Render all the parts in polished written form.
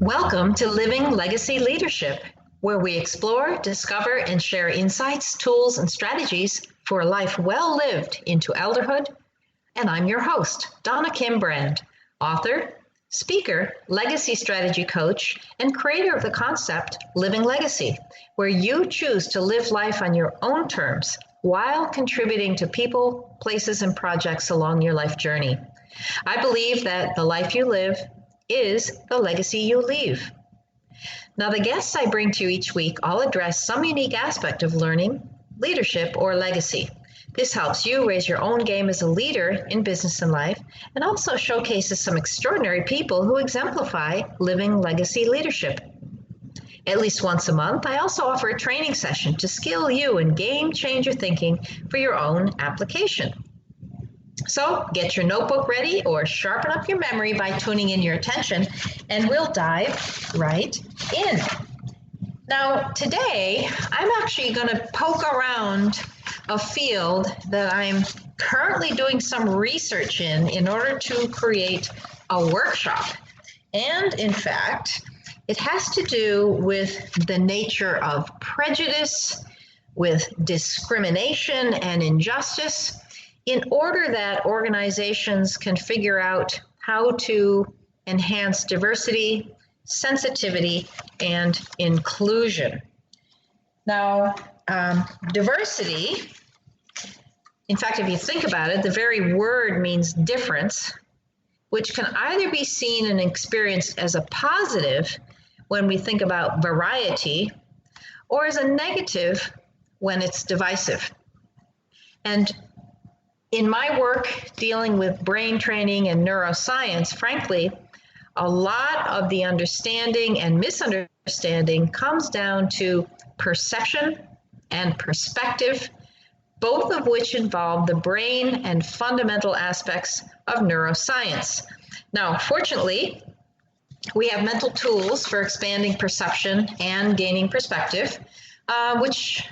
Welcome to Living Legacy Leadership, where we explore, discover, and share insights, tools, and strategies for a life well lived into elderhood. And I'm your host, Donna Kim-Brand, author, speaker, legacy strategy coach, and creator of the concept Living Legacy, where you choose to live life on your own terms while contributing to people, places, and projects along your life journey. I believe that the life you live is the legacy you leave. Now, the guests I bring to you each week all address some unique aspect of learning, leadership, or legacy. This helps you raise your own game as a leader in business and life, and also showcases some extraordinary people who exemplify living legacy leadership. At least once a month, I also offer a training session to skill you in game changer thinking for your own application. So get your notebook ready or sharpen up your memory by tuning in your attention, and we'll dive right in. Now, today, I'm actually going to poke around a field that I'm currently doing some research in order to create a workshop. And in fact, it has to do with the nature of prejudice, with discrimination and injustice, in order that organizations can figure out how to enhance diversity, sensitivity, and inclusion. Now, diversity, in fact, if you think about it, the very word means difference, which can either be seen and experienced as a positive when we think about variety, or as a negative when it's divisive. And in my work dealing with brain training and neuroscience, frankly, a lot of the understanding and misunderstanding comes down to perception and perspective, both of which involve the brain and fundamental aspects of neuroscience. Now, fortunately, we have mental tools for expanding perception and gaining perspective, which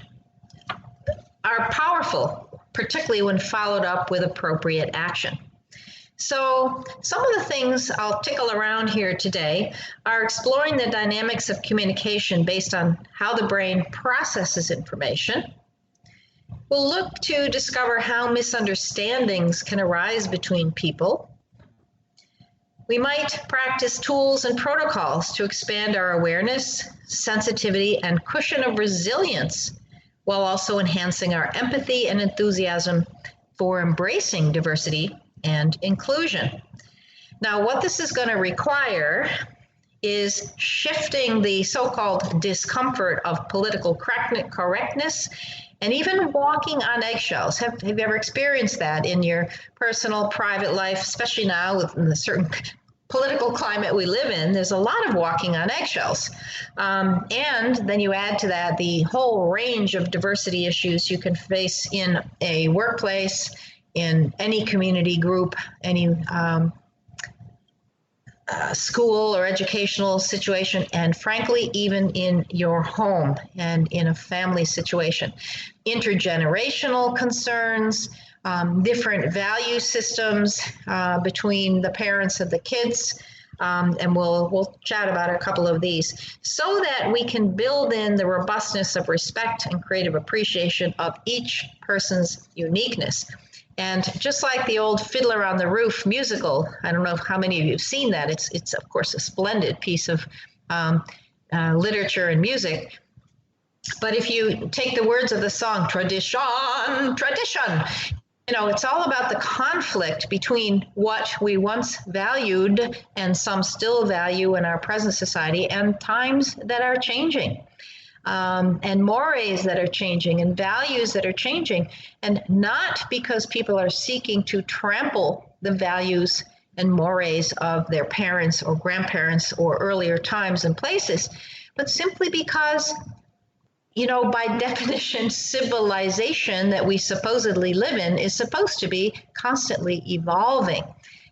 are powerful, particularly when followed up with appropriate action. So some of the things I'll tickle around here today are exploring the dynamics of communication based on how the brain processes information. We'll look to discover how misunderstandings can arise between people. We might practice tools and protocols to expand our awareness, sensitivity, and cushion of resilience, while also enhancing our empathy and enthusiasm for embracing diversity and inclusion. Now, what this is going to require is shifting the so-called discomfort of political correctness and even walking on eggshells. Have you ever experienced that in your personal, private life, especially now with the certain political climate we live in? There's a lot of walking on eggshells. And then you add to that the whole range of diversity issues you can face in a workplace, in any community group, any school or educational situation, and frankly, even in your home and in a family situation. Intergenerational concerns, different value systems between the parents and the kids, and we'll chat about a couple of these so that we can build in the robustness of respect and creative appreciation of each person's uniqueness. And just like the old Fiddler on the Roof musical, I don't know how many of you have seen that. It's of course a splendid piece of literature and music. But if you take the words of the song, tradition, it's all about the conflict between what we once valued and some still value in our present society, and times that are changing, and mores that are changing, and values that are changing, and not because people are seeking to trample the values and mores of their parents or grandparents or earlier times and places, but simply because by definition, civilization that we supposedly live in is supposed to be constantly evolving.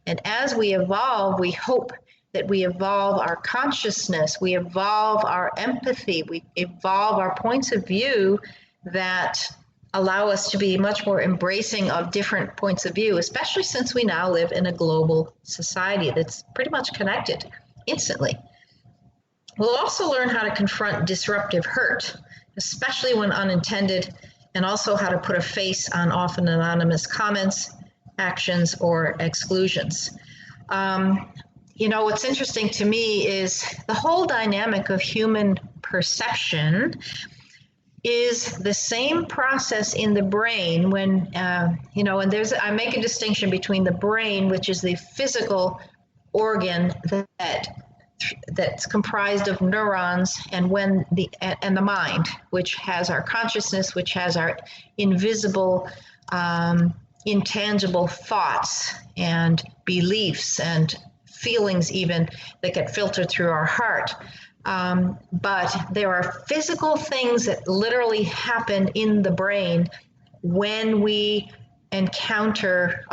And as we evolve, we hope that we evolve our consciousness, we evolve our empathy, we evolve our points of view that allow us to be much more embracing of different points of view, especially since we now live in a global society that's pretty much connected instantly. We'll also learn how to confront disruptive hurt, especially when unintended, and also how to put a face on often anonymous comments, actions, or exclusions. What's interesting to me is the whole dynamic of human perception is the same process in the brain when, and I make a distinction between the brain, which is the physical organ that's comprised of neurons, and the mind, which has our consciousness, which has our invisible, intangible thoughts and beliefs and feelings even that get filtered through our heart. But there are physical things that literally happen in the brain when we encounter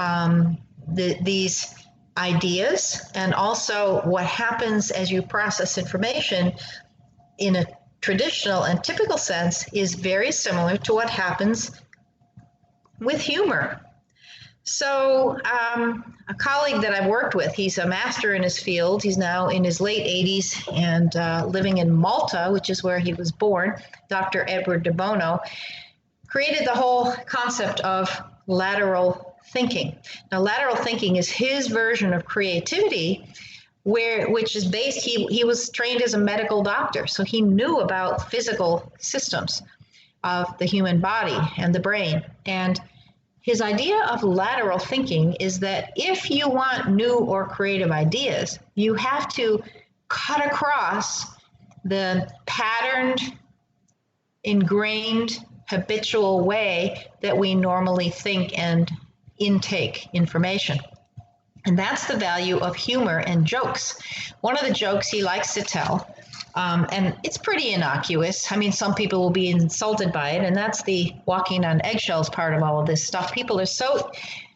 these ideas, and also what happens as you process information in a traditional and typical sense is very similar to what happens with humor. So a colleague that I've worked with, he's a master in his field. He's now in his late 80s and living in Malta, which is where he was born, Dr. Edward de Bono, created the whole concept of lateral thinking. Now, lateral thinking is his version of creativity, which is based, he was trained as a medical doctor, so he knew about physical systems of the human body and the brain. And his idea of lateral thinking is that if you want new or creative ideas, you have to cut across the patterned, ingrained, habitual way that we normally think and intake information. And that's the value of humor and jokes. One of the jokes he likes to tell, and it's pretty innocuous. I mean, some people will be insulted by it, and that's the walking on eggshells part of all of this stuff. People are so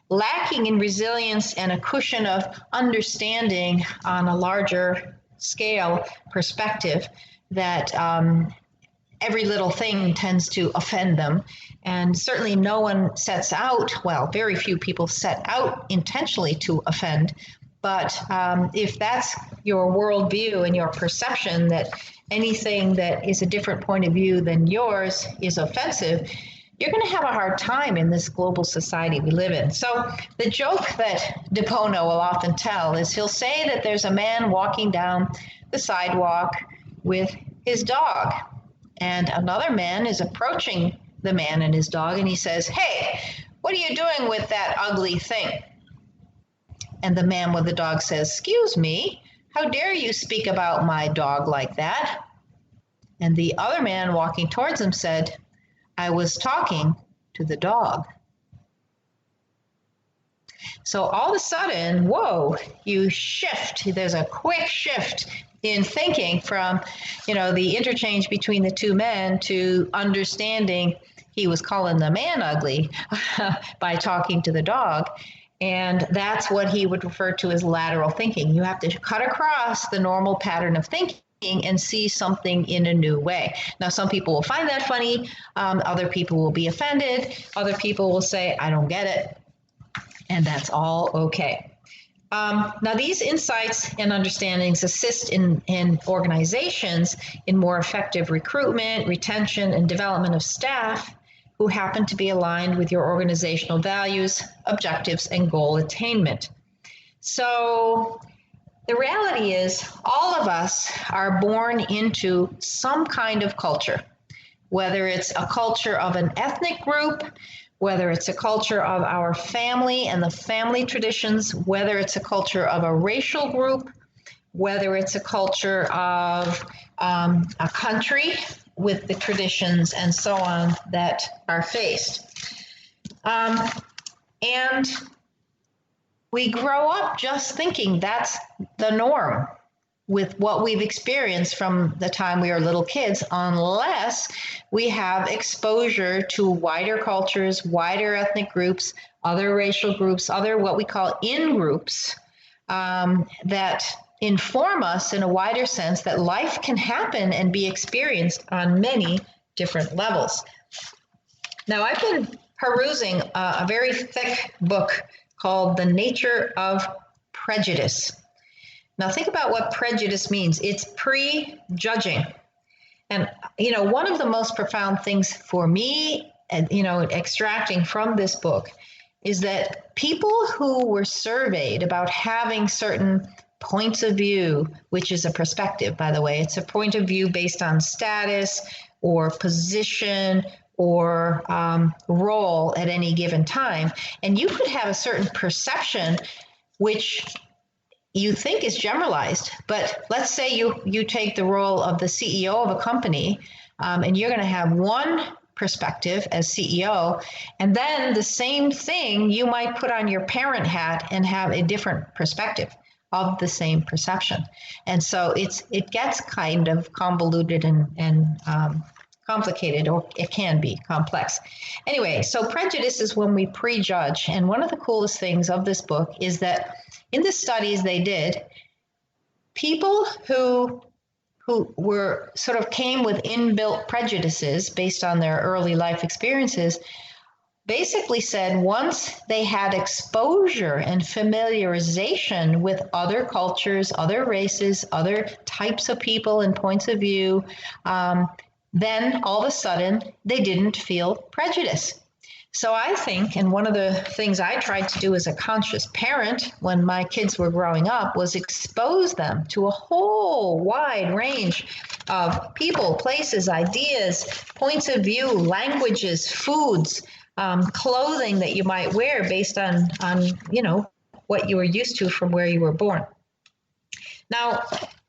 lacking in resilience and a cushion of understanding on a larger scale perspective that every little thing tends to offend them. And certainly no one sets out, well, very few people set out intentionally to offend. But if that's your worldview and your perception that anything that is a different point of view than yours is offensive, you're going to have a hard time in this global society we live in. So the joke that De Bono will often tell is he'll say that there's a man walking down the sidewalk with his dog, and another man is approaching the man and his dog, and he says, "Hey, what are you doing with that ugly thing?" And the man with the dog says, "Excuse me, how dare you speak about my dog like that?" And the other man walking towards him said, "I was talking to the dog." So all of a sudden, whoa, you shift. There's a quick shift in thinking from, the interchange between the two men to understanding he was calling the man ugly by talking to the dog. And that's what he would refer to as lateral thinking. You have to cut across the normal pattern of thinking and see something in a new way. Now, some people will find that funny. Other people will be offended. Other people will say, "I don't get it." And that's all okay. Now, these insights and understandings assist in organizations in more effective recruitment, retention, and development of staff who happen to be aligned with your organizational values, objectives, and goal attainment. So the reality is all of us are born into some kind of culture, whether it's a culture of an ethnic group, whether it's a culture of our family and the family traditions, whether it's a culture of a racial group, whether it's a culture of a country with the traditions and so on that are faced. And we grow up just thinking that's the norm with what we've experienced from the time we are little kids, unless we have exposure to wider cultures, wider ethnic groups, other racial groups, other what we call in-groups that inform us in a wider sense that life can happen and be experienced on many different levels. Now, I've been perusing a very thick book called The Nature of Prejudice. Now think about what prejudice means. It's prejudging. And, one of the most profound things for me, extracting from this book is that people who were surveyed about having certain points of view, which is a perspective, by the way, it's a point of view based on status or position or role at any given time. And you could have a certain perception which you think is generalized, but let's say you take the role of the CEO of a company, and you're going to have one perspective as CEO, and then the same thing you might put on your parent hat and have a different perspective of the same perception. And so it gets kind of convoluted and complicated, or it can be complex. Anyway, so prejudice is when we prejudge. And one of the coolest things of this book is that in the studies they did, people who were sort of came with inbuilt prejudices based on their early life experiences basically said once they had exposure and familiarization with other cultures, other races, other types of people and points of view, then all of a sudden they didn't feel prejudice. So I think, and one of the things I tried to do as a conscious parent when my kids were growing up was expose them to a whole wide range of people, places, ideas, points of view, languages, foods, clothing that you might wear based on what you were used to from where you were born. Now,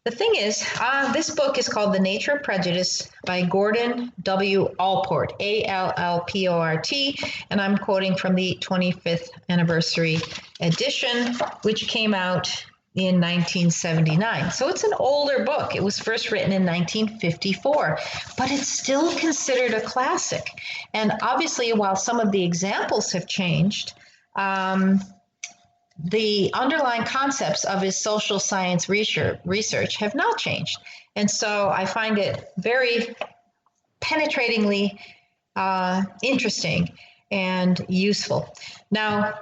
the thing is, this book is called The Nature of Prejudice by Gordon W. Allport, Allport, and I'm quoting from the 25th anniversary edition, which came out in 1979. So it's an older book. It was first written in 1954, but it's still considered a classic. And obviously, while some of the examples have changed, the underlying concepts of his social science research have not changed. And so I find it very penetratingly interesting and useful. Now,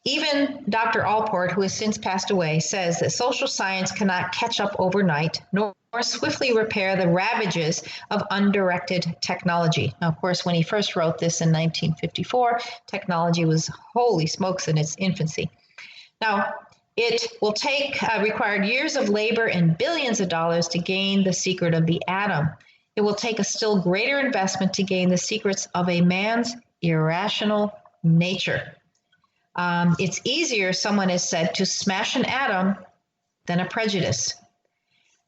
even Dr. Allport, who has since passed away, says that social science cannot catch up overnight, nor swiftly repair the ravages of undirected technology. Now, of course, when he first wrote this in 1954, technology was, holy smokes, in its infancy. Now, it will required years of labor and billions of dollars to gain the secret of the atom. It will take a still greater investment to gain the secrets of a man's irrational nature. It's easier, someone has said, to smash an atom than a prejudice.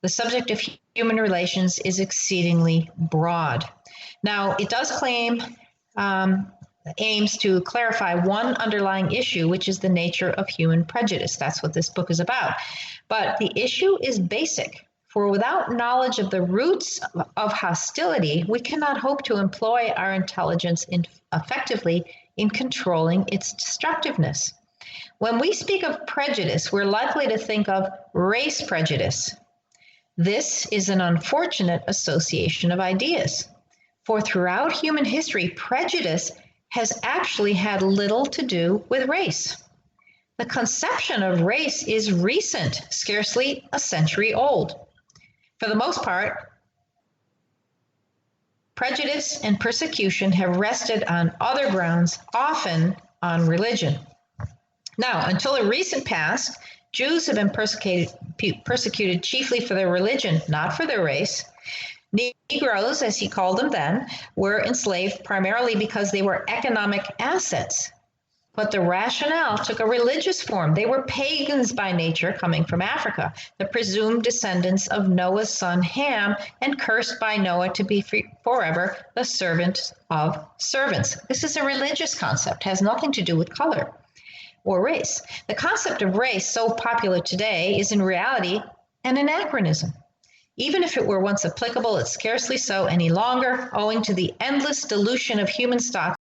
The subject of human relations is exceedingly broad. Now, it does claim aims to clarify one underlying issue, which is the nature of human prejudice. That's what this book is about. But the issue is basic. For without knowledge of the roots of hostility, we cannot hope to employ our intelligence effectively in controlling its destructiveness. When we speak of prejudice, we're likely to think of race prejudice. This is an unfortunate association of ideas. For throughout human history, prejudice has actually had little to do with race. The conception of race is recent, scarcely a century old. For the most part, prejudice and persecution have rested on other grounds, often on religion. Now, until the recent past, Jews have been persecuted chiefly for their religion, not for their race. Negroes, as he called them then, were enslaved primarily because they were economic assets. But the rationale took a religious form. They were pagans by nature, coming from Africa, the presumed descendants of Noah's son Ham, and cursed by Noah to be forever the servant of servants. This is a religious concept, has nothing to do with color or race. The concept of race, so popular today, is in reality an anachronism. Even if it were once applicable, it's scarcely so any longer, owing to the endless dilution of human stock